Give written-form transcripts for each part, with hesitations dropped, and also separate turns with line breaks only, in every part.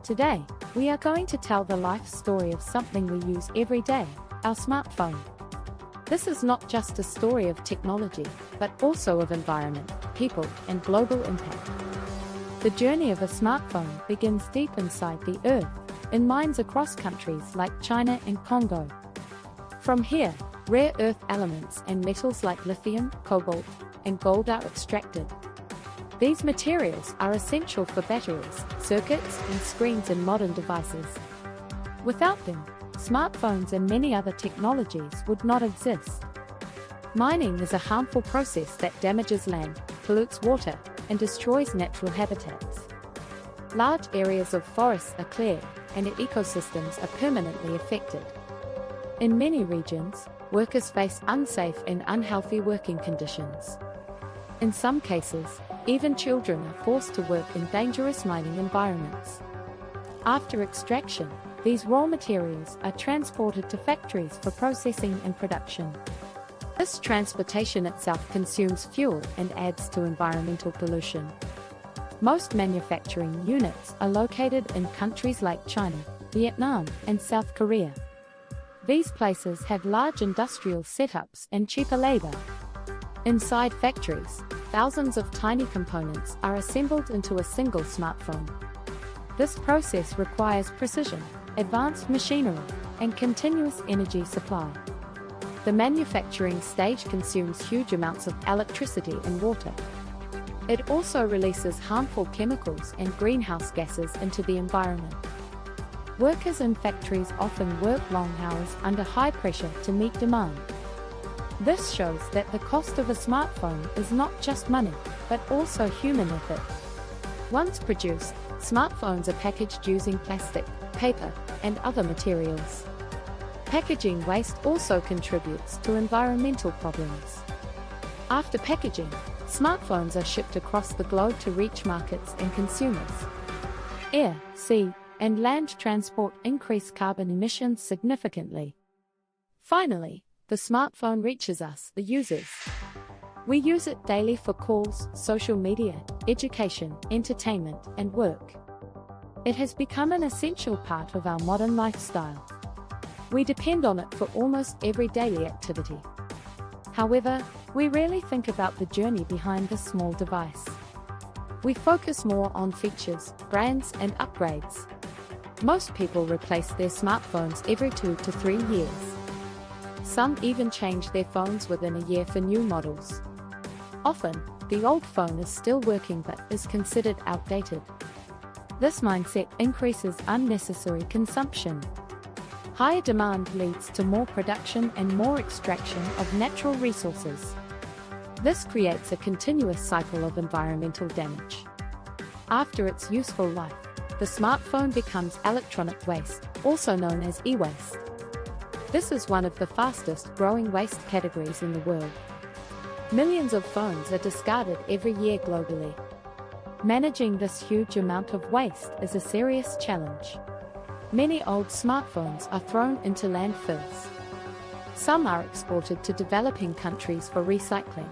Today, we are going to tell the life story of something we use every day, our smartphone. This is not just a story of technology, but also of environment, people, and global impact. The journey of a smartphone begins deep inside the Earth, in mines across countries like China and Congo. From here, rare earth elements and metals like lithium, cobalt, and gold are extracted. These materials are essential for batteries, circuits, and screens in modern devices. Without them, smartphones and many other technologies would not exist. Mining is a harmful process that damages land, pollutes water, and destroys natural habitats. Large areas of forests are cleared, and ecosystems are permanently affected. In many regions, workers face unsafe and unhealthy working conditions. In some cases, even children are forced to work in dangerous mining environments. After extraction, these raw materials are transported to factories for processing and production. This transportation itself consumes fuel and adds to environmental pollution. Most manufacturing units are located in countries like China, Vietnam, and South Korea. These places have large industrial setups and cheaper labor. Inside factories, thousands of tiny components are assembled into a single smartphone. This process requires precision, advanced machinery, and continuous energy supply. The manufacturing stage consumes huge amounts of electricity and water. It also releases harmful chemicals and greenhouse gases into the environment. Workers in factories often work long hours under high pressure to meet demand. This shows that the cost of a smartphone is not just money, but also human effort. Once produced, smartphones are packaged using plastic, paper, and other materials. Packaging waste also contributes to environmental problems. After packaging, smartphones are shipped across the globe to reach markets and consumers. Air, sea, and land transport increase carbon emissions significantly. Finally, the smartphone reaches us, the users. We use it daily for calls, social media, education, entertainment, and work. It has become an essential part of our modern lifestyle. We depend on it for almost every daily activity. However, we rarely think about the journey behind this small device. We focus more on features, brands, and upgrades. Most people replace their smartphones every 2 to 3 years. Some even change their phones within a year for new models. Often, the old phone is still working but is considered outdated. This mindset increases unnecessary consumption. Higher demand leads to more production and more extraction of natural resources. This creates a continuous cycle of environmental damage. After its useful life, the smartphone becomes electronic waste, also known as e-waste. This is one of the fastest growing waste categories in the world. Millions of phones are discarded every year globally. Managing this huge amount of waste is a serious challenge. Many old smartphones are thrown into landfills. Some are exported to developing countries for recycling.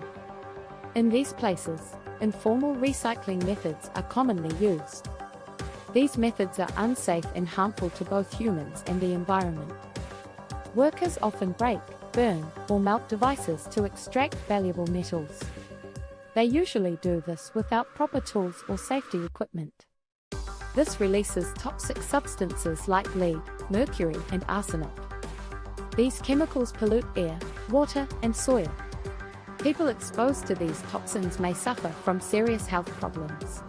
In these places, informal recycling methods are commonly used. These methods are unsafe and harmful to both humans and the environment. Workers often break, burn, or melt devices to extract valuable metals. They usually do this without proper tools or safety equipment. This releases toxic substances like lead, mercury, and arsenic. These chemicals pollute air, water, and soil. People exposed to these toxins may suffer from serious health problems.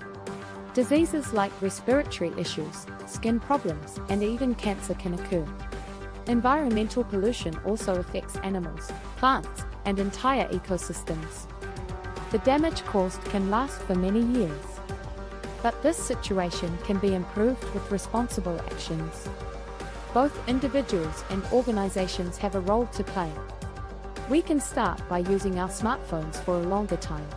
Diseases like respiratory issues, skin problems, and even cancer can occur. Environmental pollution also affects animals, plants, and entire ecosystems. The damage caused can last for many years. But this situation can be improved with responsible actions. Both individuals and organizations have a role to play. We can start by using our smartphones for a longer time.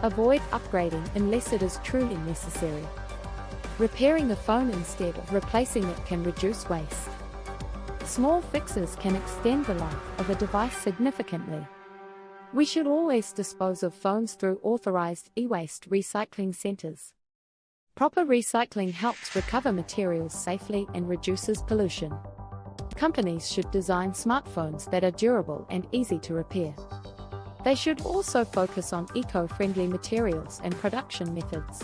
Avoid upgrading unless it is truly necessary. Repairing the phone instead of replacing it can reduce waste. Small fixes can extend the life of a device significantly. We should always dispose of phones through authorized e-waste recycling centers. Proper recycling helps recover materials safely and reduces pollution. Companies should design smartphones that are durable and easy to repair. They should also focus on eco-friendly materials and production methods.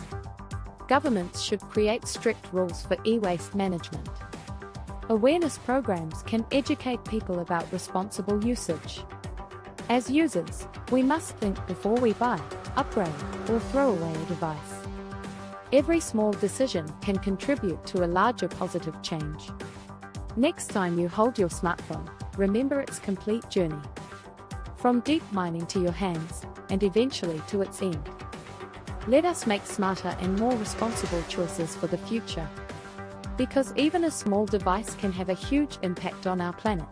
Governments should create strict rules for e-waste management. Awareness programs can educate people about responsible usage. As users, we must think before we buy, upgrade, or throw away a device. Every small decision can contribute to a larger positive change. Next time you hold your smartphone, remember its complete journey. From deep mining to your hands, and eventually to its end. Let us make smarter and more responsible choices for the future. Because even a small device can have a huge impact on our planet.